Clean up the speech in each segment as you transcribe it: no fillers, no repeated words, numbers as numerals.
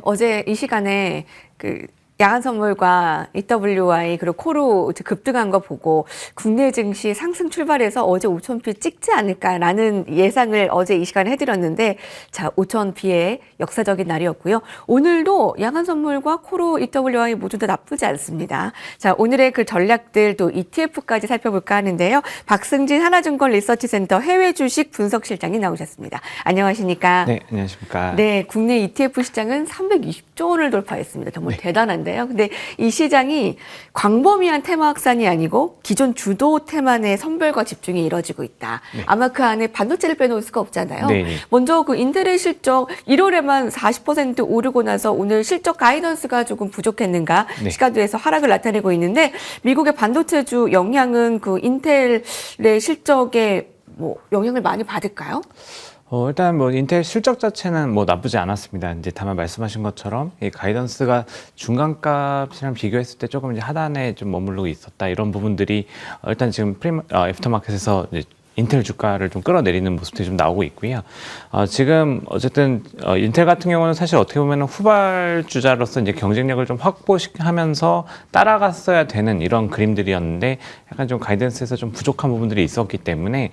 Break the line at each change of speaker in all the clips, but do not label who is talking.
어제 이 시간에 야간 선물과 EWI 그리고 코로 급등한 거 보고 국내 증시 상승 출발해서 어제 5,000피 찍지 않을까라는 예상을 어제 이 시간에 해드렸는데 자 5,000피의 역사적인 날이었고요. 오늘도 야간 선물과 코로 EWI 모두 다 나쁘지 않습니다. 자 오늘의 그 전략들 또 ETF까지 살펴볼까 하는데요. 박승진 하나증권 리서치센터 해외 주식 분석실장이 나오셨습니다. 안녕하십니까?
네, 안녕하십니까?
네, 국내 ETF 시장은 320조 원을 돌파했습니다. 정말 대단한데요. 근데 이 시장이 광범위한 테마 확산이 아니고 기존 주도 테마의 선별과 집중이 이뤄지고 있다.
네.
아마 그 안에 반도체를 빼놓을 수가 없잖아요.
네.
먼저 그 인텔의 실적 1월에만 40% 오르고 나서 오늘 실적 가이던스가 조금 부족했는가
네.
시가드에서 하락을 나타내고 있는데 미국의 반도체주 영향은 그 인텔의 실적에 뭐 영향을 많이 받을까요?
일단 뭐 인텔 실적 자체는 뭐 나쁘지 않았습니다. 이제 다만 말씀하신 것처럼 이 가이던스가 중간값이랑 비교했을 때 조금 이제 하단에 좀 머무르고 있었다. 이런 부분들이 일단 지금 애프터마켓에서 이제 인텔 주가를 좀 끌어내리는 모습들이 좀 나오고 있고요. 지금 어쨌든 인텔 같은 경우는 사실 어떻게 보면 후발주자로서 이제 경쟁력을 좀 확보하면서 따라갔어야 되는 이런 그림들이었는데 약간 좀 가이던스에서 좀 부족한 부분들이 있었기 때문에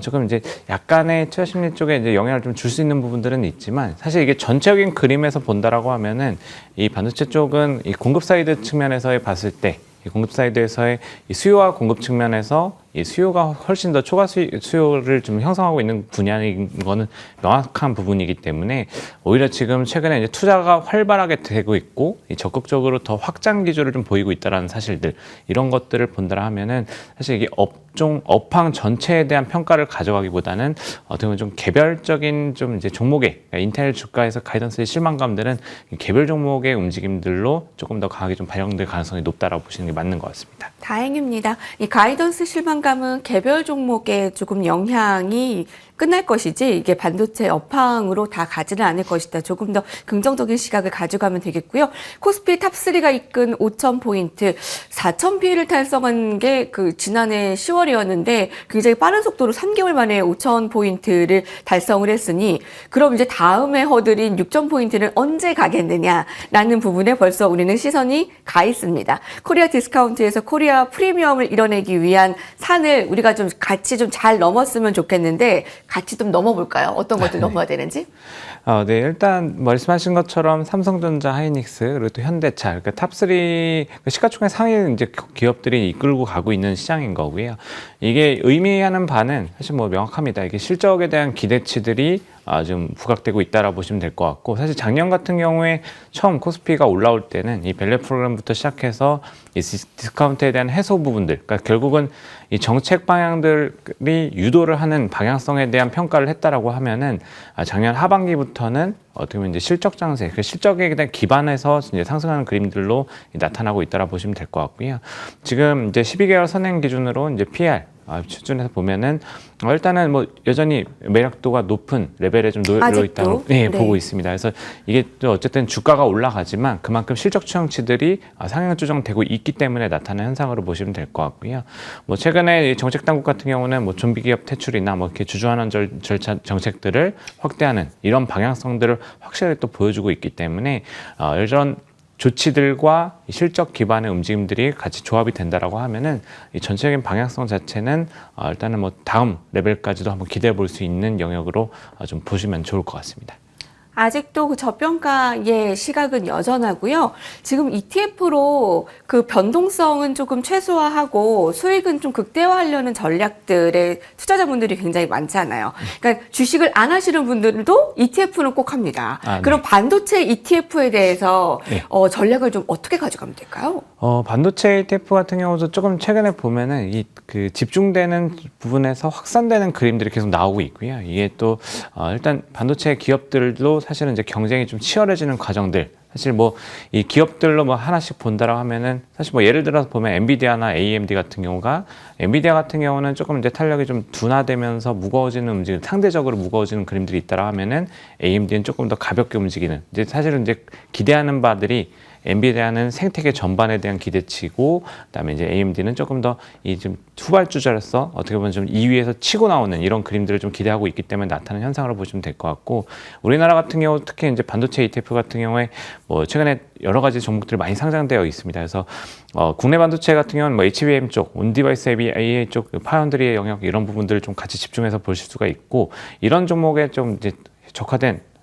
조금 이제 약간의 투자 심리 쪽에 이제 영향을 좀 줄 수 있는 부분들은 있지만 사실 이게 전체적인 그림에서 본다라고 하면은 이 반도체 쪽은 이 공급 사이드 측면에서 봤을 때 이 공급 사이드에서의 이 수요와 공급 측면에서 이 수요가 훨씬 더 초과 수요를 좀 형성하고 있는 분야인 거는 명확한 부분이기 때문에 오히려 지금 최근에 이제 투자가 활발하게 되고 있고 적극적으로 더 확장 기조를 좀 보이고 있다라는 사실들 이런 것들을 본다라 하면은 사실 이게 업황 전체에 대한 평가를 가져가기보다는 어떻게 보면 좀 개별적인 좀 이제 종목의 그러니까 인텔 주가에서 가이던스의 실망감들은 개별 종목의 움직임들로 조금 더 강하게 좀 반영될 가능성이 높다라고 보시는 게 맞는 것 같습니다.
다행입니다. 이 가이던스 실망감은 개별 종목에 조금 영향이 끝날 것이지 이게 반도체 업황으로 다 가지는 않을 것이다. 조금 더 긍정적인 시각을 가져가면 되겠고요. 코스피 탑3가 이끈 5,000포인트, 4,000피를 달성한 게 그 지난해 10월이었는데 굉장히 빠른 속도로 3개월 만에 5,000포인트를 달성을 했으니 그럼 이제 다음에 허들인 6,000포인트는 언제 가겠느냐라는 부분에 벌써 우리는 시선이 가 있습니다. 코리아 디스카운트에서 코리아 프리미엄을 이뤄내기 위한 산을 우리가 좀 같이 좀 잘 넘었으면 좋겠는데 같이 좀 넘어볼까요? 어떤 것들 넘어야 되는지?
네, 일단 말씀하신 것처럼 삼성전자, 하이닉스, 그리고 또 현대차, 그러니까 탑3 시가총액 상위 이제 기업들이 이끌고 가고 있는 시장인 거고요. 이게 의미하는 바는 사실 뭐 명확합니다. 이게 실적에 대한 기대치들이 좀 부각되고 있다라고 보시면 될 것 같고 사실 작년 같은 경우에 처음 코스피가 올라올 때는 이 밸류 프로그램부터 시작해서 이 디스카운트에 대한 해소 부분들, 그러니까 결국은 이 정책 방향들이 유도를 하는 방향성에 대한 평가를 했다라고 하면은 작년 하반기부터는 어떻게 보면 이제 실적 장세, 그 실적에 대한 기반에서 이제 상승하는 그림들로 나타나고 있다라 보시면 될 것 같고요. 지금 이제 12개월 선행 기준으로 이제 PR 수준에서 보면은 일단은 뭐 여전히 매력도가 높은 레벨에 좀 놓여 있다고 네. 보고 있습니다. 그래서 이게 또 어쨌든 주가가 올라가지만 그만큼 실적 추정치들이 상향 조정되고 있기 때문에 나타나는 현상으로 보시면 될 것 같고요. 뭐 최근에 정책 당국 같은 경우는 뭐 좀비 기업 퇴출이나 뭐 이렇게 주주환원 절차 정책들을 확대하는 이런 방향성들을 확실히 또 보여주고 있기 때문에 이런 조치들과 실적 기반의 움직임들이 같이 조합이 된다라고 하면은 이 전체적인 방향성 자체는 일단은 뭐 다음 레벨까지도 한번 기대해 볼 수 있는 영역으로 좀 보시면 좋을 것 같습니다.
아직도 그 저평가의 시각은 여전하고요. 지금 ETF로 그 변동성은 조금 최소화하고 수익은 좀 극대화하려는 전략들의 투자자분들이 굉장히 많잖아요. 그러니까 주식을 안 하시는 분들도 ETF는 꼭 합니다. 그럼 네. 반도체 ETF에 대해서 네. 전략을 좀 어떻게 가져가면 될까요?
반도체 ETF 같은 경우도 조금 최근에 보면은 그 집중되는 부분에서 확산되는 그림들이 계속 나오고 있고요. 이게 또 일단 반도체 기업들도 사실은 이제 경쟁이 좀 치열해지는 과정들. 사실 뭐 이 기업들로 뭐 하나씩 본다라고 하면은 사실 뭐 예를 들어서 보면 엔비디아나 AMD 같은 경우가 엔비디아 같은 경우는 조금 이제 탄력이 좀 둔화되면서 무거워지는 움직임, 상대적으로 무거워지는 그림들이 있다라고 하면은 AMD는 조금 더 가볍게 움직이는 이제 사실은 이제 기대하는 바들이 엔비디아는 생태계 전반에 대한 기대치고, 그다음에 이제 AMD는 조금 더 이 좀 후발주자로서 어떻게 보면 좀 2위에서 치고 나오는 이런 그림들을 좀 기대하고 있기 때문에 나타나는 현상으로 보시면 될 것 같고, 우리나라 같은 경우 특히 이제 반도체 ETF 같은 경우에 뭐 최근에 여러 가지 종목들이 많이 상장되어 있습니다. 그래서 국내 반도체 같은 경우는 뭐 HBM 쪽, 온디바이스 AI 쪽, 파운드리의 영역 이런 부분들을 좀 같이 집중해서 보실 수가 있고, 이런 종목에 좀 이제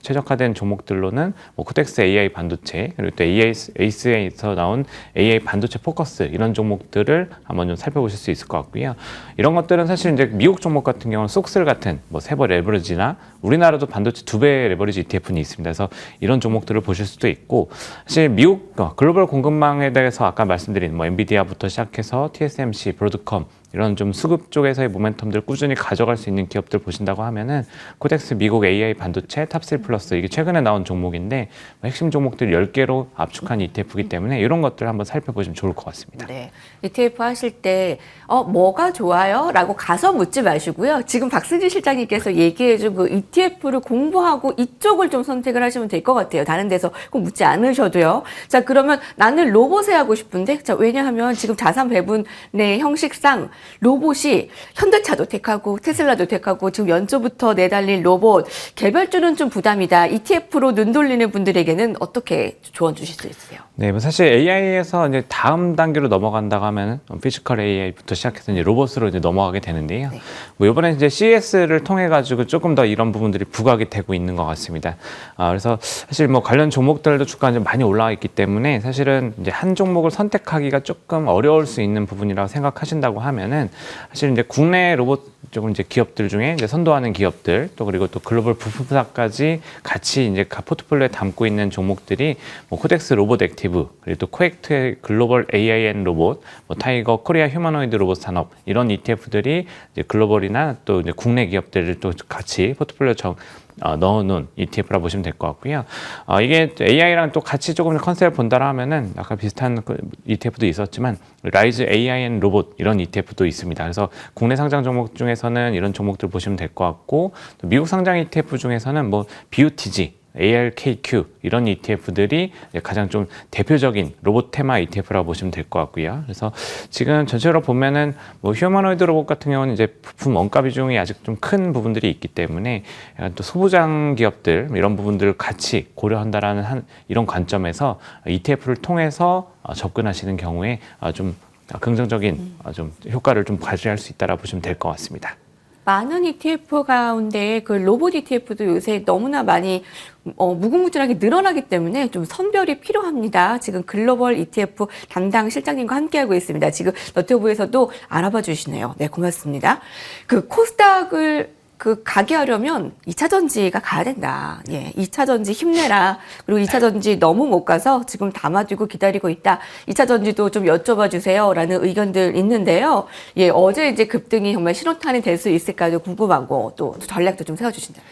최적화된 종목들로는 뭐 코텍스 AI 반도체, 그리고 또 에이스에서 나온 AI 반도체 포커스 이런 종목들을 한번 좀 살펴보실 수 있을 것 같고요. 이런 것들은 사실 이제 미국 종목 같은 경우는 속슬 같은 뭐 세버 레버리지나 우리나라도 반도체 2배 레버리지 ETF는 있습니다. 그래서 이런 종목들을 보실 수도 있고, 사실 미국 글로벌 공급망에 대해서 아까 말씀드린 뭐 엔비디아부터 시작해서 TSMC, 브로드컴 이런 좀 수급 쪽에서의 모멘텀들 꾸준히 가져갈 수 있는 기업들 보신다고 하면은 코텍스 미국 AI 반도체 탑3 플러스 이게 최근에 나온 종목인데 핵심 종목들 10개로 압축한 ETF이기 때문에 이런 것들 한번 살펴보시면 좋을 것 같습니다.
네. ETF 하실 때 뭐가 좋아요? 라고 가서 묻지 마시고요. 지금 박승진 실장님께서 얘기해준 그 ETF를 공부하고 이쪽을 좀 선택을 하시면 될 것 같아요. 다른 데서 꼭 묻지 않으셔도요. 자, 그러면 나는 로봇에 하고 싶은데, 자, 왜냐하면 지금 자산 배분의 형식상 로봇이 현대차도 택하고 테슬라도 택하고 지금 연초부터 내달린 로봇 개별주는 좀 부담이다. ETF로 눈 돌리는 분들에게는 어떻게 조언 주실 수 있으세요?
네, 뭐 사실 AI에서 이제 다음 단계로 넘어간다고 하면 피지컬 AI부터 시작해서 이제 로봇으로 이제 넘어가게 되는데요.
네.
뭐 이번에 이제 CES를 통해 가지고 조금 더 이런 부분들이 부각이 되고 있는 것 같습니다. 그래서 사실 뭐 관련 종목들도 주가가 좀 많이 올라와 있기 때문에 사실은 이제 한 종목을 선택하기가 조금 어려울 수 있는 부분이라고 생각하신다고 하면은 사실 이제 국내 로봇 쪽은 이제 기업들 중에 이제 선도하는 기업들 또 그리고 또 글로벌 부품사까지 같이 이제 포트폴리오에 담고 있는 종목들이 뭐 코덱스 로봇 액티브 그리고 또 코엑트의 글로벌 AIN 로봇, 뭐 타이거 코리아 휴머노이드 로봇 산업 이런 ETF들이 이제 글로벌이나 또 이제 국내 기업들을 또 같이 포트폴리오 넣어놓은 ETF라 보시면 될 것 같고요. 이게 AI랑 또 같이 조금 컨셉을 본다라 하면은 아까 비슷한 ETF도 있었지만 라이즈 AIN 로봇 이런 ETF도 있습니다. 그래서 국내 상장 종목 중에서는 이런 종목들 보시면 될 것 같고, 또 미국 상장 ETF 중에서는 뭐 BUTG ALKQ 이런 ETF들이 가장 좀 대표적인 로봇 테마 ETF라고 보시면 될 것 같고요. 그래서 지금 전체적으로 보면은 뭐 휴머노이드 로봇 같은 경우는 이제 부품 원가 비중이 아직 좀 큰 부분들이 있기 때문에 또 소부장 기업들 이런 부분들을 같이 고려한다라는 이런 관점에서 ETF를 통해서 접근하시는 경우에 좀 긍정적인 좀 효과를 좀 발휘할 수 있다라고 보시면 될 것 같습니다.
많은 ETF 가운데 그 로봇 ETF도 요새 너무나 많이 무궁무진하게 늘어나기 때문에 좀 선별이 필요합니다. 지금 글로벌 ETF 담당 실장님과 함께하고 있습니다. 지금 너튜브에서도 알아봐 주시네요. 네, 고맙습니다. 그 코스닥을 가게 하려면 2차 전지가 가야 된다. 예, 2차 전지 힘내라. 그리고 2차 전지 너무 못 가서 지금 담아두고 기다리고 있다. 2차 전지도 좀 여쭤봐 주세요. 라는 의견들 있는데요. 예, 어제 이제 급등이 정말 신호탄이 될 수 있을까도 궁금하고 또 전략도 좀 세워주신다.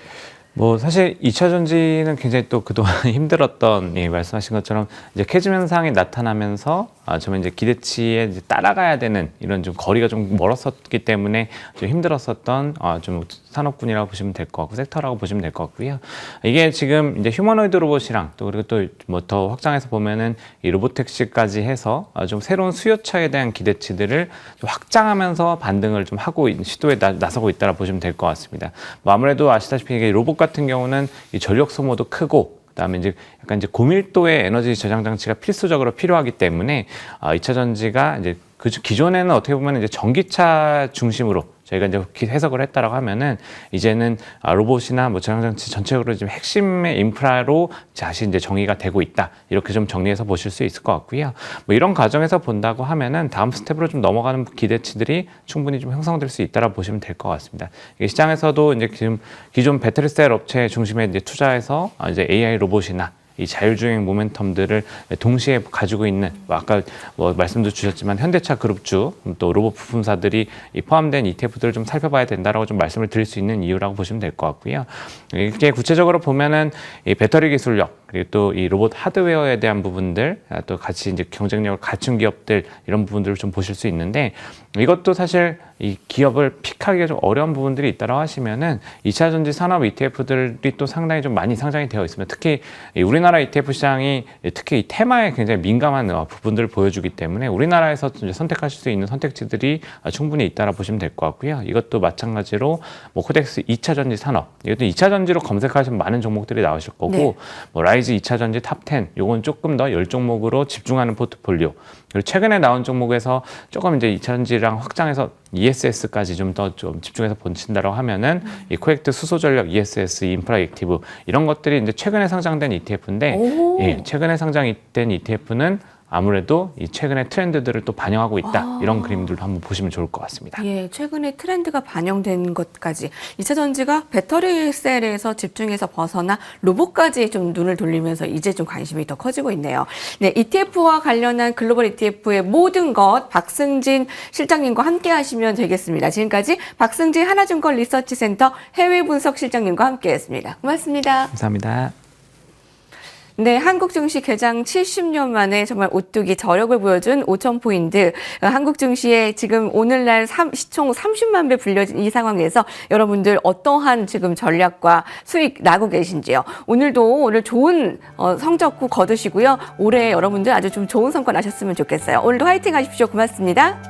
뭐 사실 2차 전지는 굉장히 또 그동안 힘들었던 말씀하신 것처럼 이제 캐즘 현상이 나타나면서 정말 이제 기대치에 이제 따라가야 되는 이런 좀 거리가 좀 멀었었기 때문에 좀 힘들었었던 좀 산업군이라고 보시면 될 것 같고 섹터라고 보시면 될 것 같고요. 이게 지금 이제 휴머노이드 로봇이랑 또 그리고 또 뭐 더 확장해서 보면은 이 로보택시까지 해서 좀 새로운 수요처에 대한 기대치들을 좀 확장하면서 반등을 좀 하고 시도에 나서고 있다라 보시면 될 것 같습니다. 뭐 아무래도 아시다시피 이게 로봇 같은 경우는 이 전력 소모도 크고 그다음에 이제 약간 이제 고밀도의 에너지 저장 장치가 필수적으로 필요하기 때문에 2차 전지가 이제 그 기존에는 어떻게 보면 이제 전기차 중심으로 저희가 이제 해석을 했다라고 하면은 이제는 로봇이나 뭐 저장 장치 전체적으로 지금 핵심의 인프라로 다시 이제 정의가 되고 있다 이렇게 좀 정리해서 보실 수 있을 것 같고요. 뭐 이런 과정에서 본다고 하면은 다음 스텝으로 좀 넘어가는 기대치들이 충분히 좀 형성될 수 있다라 보시면 될 것 같습니다. 이게 시장에서도 이제 지금 기존 배터리셀 업체 중심에 이제 투자해서 이제 AI 로봇이나 이 자율주행 모멘텀들을 동시에 가지고 있는 아까 뭐 말씀도 주셨지만 현대차 그룹주 또 로봇 부품사들이 포함된 ETF들을 좀 살펴봐야 된다라고 좀 말씀을 드릴 수 있는 이유라고 보시면 될 것 같고요. 이게 구체적으로 보면은 이 배터리 기술력 그리고 또 이 로봇 하드웨어에 대한 부분들, 또 같이 이제 경쟁력을 갖춘 기업들 이런 부분들을 좀 보실 수 있는데 이것도 사실 이 기업을 픽하기가 좀 어려운 부분들이 있다고 하시면은 2차 전지 산업 ETF들이 또 상당히 좀 많이 상장이 되어 있습니다. 특히 이 우리나라 ETF 시장이 특히 이 테마에 굉장히 민감한 부분들을 보여주기 때문에 우리나라에서 이제 선택하실 수 있는 선택지들이 충분히 있다라 보시면 될 것 같고요. 이것도 마찬가지로 뭐 코덱스 2차 전지 산업, 이것도 2차 전지로 검색하시면 많은 종목들이 나오실 거고
네.
뭐 라이즈 2차 전지 탑 10, 요건 조금 더 10종목으로 집중하는 포트폴리오. 그리고 최근에 나온 종목에서 조금 이제 2차 전지랑 확장해서 ESS까지 좀 더 좀 집중해서 본친다라고 하면은 이 코엑트 수소전력 ESS 인프라 액티브 이런 것들이 이제 최근에 상장된 ETF인데 예, 최근에 상장된 ETF는 아무래도 이 최근의 트렌드들을 또 반영하고 있다. 이런 그림들도 한번 보시면 좋을 것 같습니다.
예, 최근에 트렌드가 반영된 것까지 2차 전지가 배터리 셀에서 집중해서 벗어나 로봇까지 좀 눈을 돌리면서 이제 좀 관심이 더 커지고 있네요. 네, ETF와 관련한 글로벌 ETF의 모든 것 박승진 실장님과 함께 하시면 되겠습니다. 지금까지 박승진 하나증권 리서치센터 해외 분석 실장님과 함께했습니다. 고맙습니다.
감사합니다.
네, 한국 증시 개장 70년 만에 정말 오뚜기 저력을 보여준 5,000포인트. 한국 증시에 지금 오늘날 시총 30만 배 불려진 이 상황에서 여러분들 어떠한 지금 전략과 수익 나고 계신지요? 오늘 좋은 성적구 거두시고요. 올해 여러분들 아주 좀 좋은 성과 나셨으면 좋겠어요. 오늘도 화이팅 하십시오. 고맙습니다.